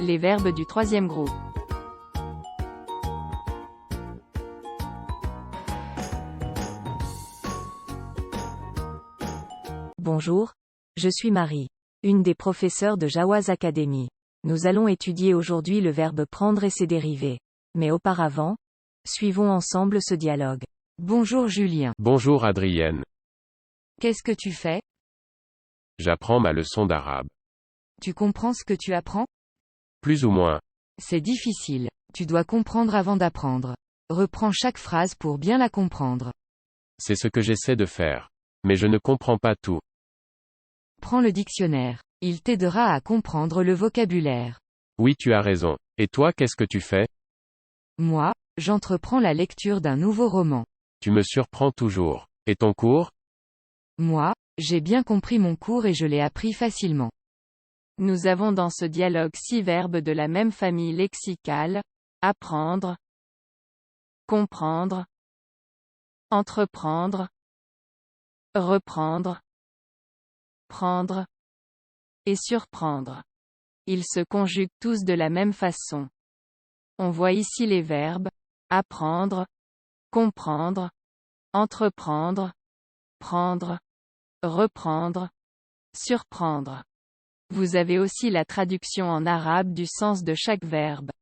Les verbes du troisième groupe. Bonjour, je suis Marie, une des professeurs de Jawaz Academy. Nous allons étudier aujourd'hui le verbe prendre et ses dérivés. Mais auparavant, suivons ensemble ce dialogue. Bonjour Julien. Bonjour Adrienne. Qu'est-ce que tu fais? J'apprends ma leçon d'arabe. Tu comprends ce que tu apprends? Plus ou moins. C'est difficile. Tu dois comprendre avant d'apprendre. Reprends chaque phrase pour bien la comprendre. C'est ce que j'essaie de faire. Mais je ne comprends pas tout. Prends le dictionnaire. Il t'aidera à comprendre le vocabulaire. Oui, tu as raison. Et toi, qu'est-ce que tu fais? Moi, j'entreprends la lecture d'un nouveau roman. Tu me surprends toujours. Et ton cours? Moi, j'ai bien compris mon cours et je l'ai appris facilement. Nous avons dans ce dialogue 6 verbes de la même famille lexicale: apprendre, comprendre, entreprendre, reprendre, prendre et surprendre. Ils se conjuguent tous de la même façon. On voit ici les verbes apprendre, comprendre, entreprendre, prendre, reprendre, surprendre. Vous avez aussi la traduction en arabe du sens de chaque verbe.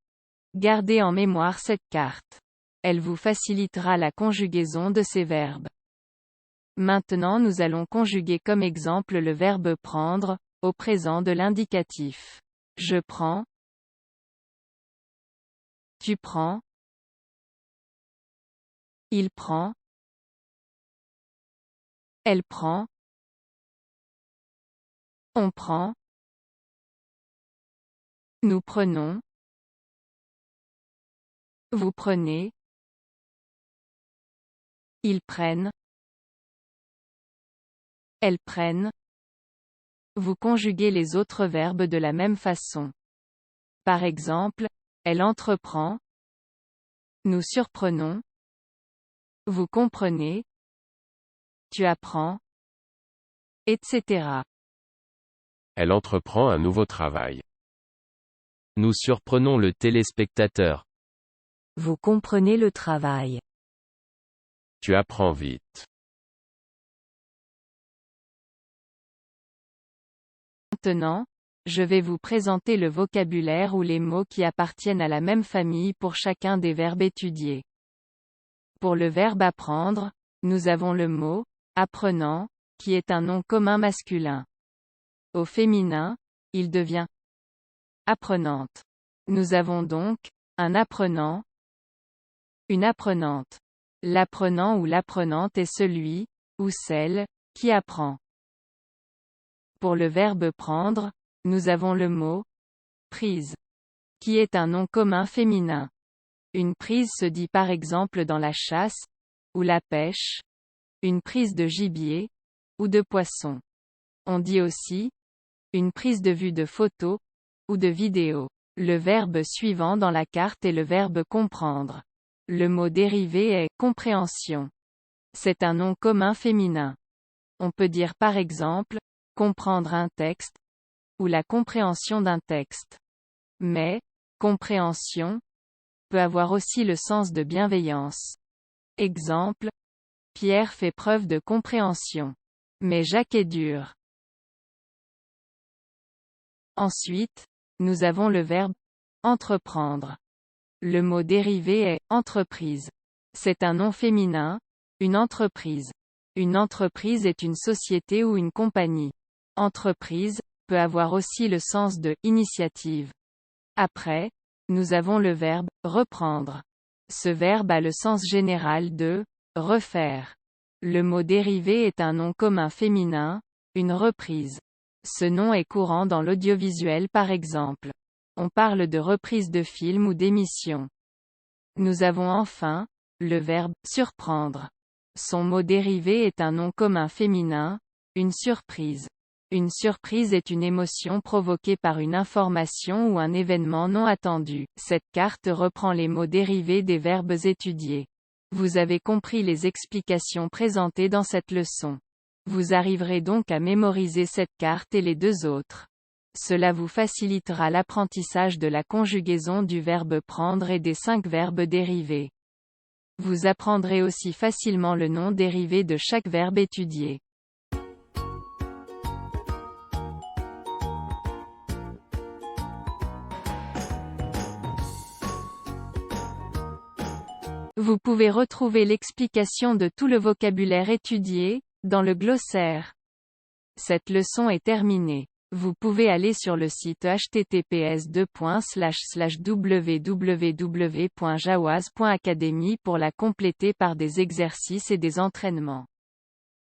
Gardez en mémoire cette carte. Elle vous facilitera la conjugaison de ces verbes. Maintenant nous allons conjuguer comme exemple le verbe prendre, au présent de l'indicatif. Je prends. Tu prends. Il prend. Elle prend. On prend. Nous prenons. Vous prenez. Ils prennent. Elles prennent. Vous conjuguez les autres verbes de la même façon. Par exemple, elle entreprend. Nous surprenons. Vous comprenez. Tu apprends. Etc. Elle entreprend un nouveau travail. Nous surprenons le téléspectateur. Vous comprenez le travail. Tu apprends vite. Maintenant, je vais vous présenter le vocabulaire ou les mots qui appartiennent à la même famille pour chacun des verbes étudiés. Pour le verbe apprendre, nous avons le mot apprenant, qui est un nom commun masculin. Au féminin, il devient apprenante. Nous avons donc un apprenant, une apprenante. L'apprenant ou l'apprenante est celui, ou celle, qui apprend. Pour le verbe prendre, nous avons le mot prise, qui est un nom commun féminin. Une prise se dit par exemple dans la chasse, ou la pêche, une prise de gibier, ou de poisson. On dit aussi une prise de vue de photo, ou de vidéo. Le verbe suivant dans la carte est le verbe comprendre. Le mot dérivé est compréhension. C'est un nom commun féminin. On peut dire par exemple comprendre un texte, ou la compréhension d'un texte. Mais compréhension peut avoir aussi le sens de bienveillance. Exemple: Pierre fait preuve de compréhension. Mais Jacques est dur. Ensuite, nous avons le verbe entreprendre. Le mot dérivé est entreprise. C'est un nom féminin, une entreprise. Une entreprise est une société ou une compagnie. Entreprise peut avoir aussi le sens de initiative. Après, nous avons le verbe reprendre. Ce verbe a le sens général de refaire. Le mot dérivé est un nom commun féminin, une reprise. Ce nom est courant dans l'audiovisuel par exemple. On parle de reprise de film ou d'émission. Nous avons enfin le verbe surprendre. Son mot dérivé est un nom commun féminin, une surprise. Une surprise est une émotion provoquée par une information ou un événement non attendu. Cette carte reprend les mots dérivés des verbes étudiés. Vous avez compris les explications présentées dans cette leçon. Vous arriverez donc à mémoriser cette carte et les deux autres. Cela vous facilitera l'apprentissage de la conjugaison du verbe prendre et des 5 verbes dérivés. Vous apprendrez aussi facilement le nom dérivé de chaque verbe étudié. Vous pouvez retrouver l'explication de tout le vocabulaire étudié, dans le glossaire. Cette leçon est terminée. Vous pouvez aller sur le site https://www.jawaz.academy pour la compléter par des exercices et des entraînements.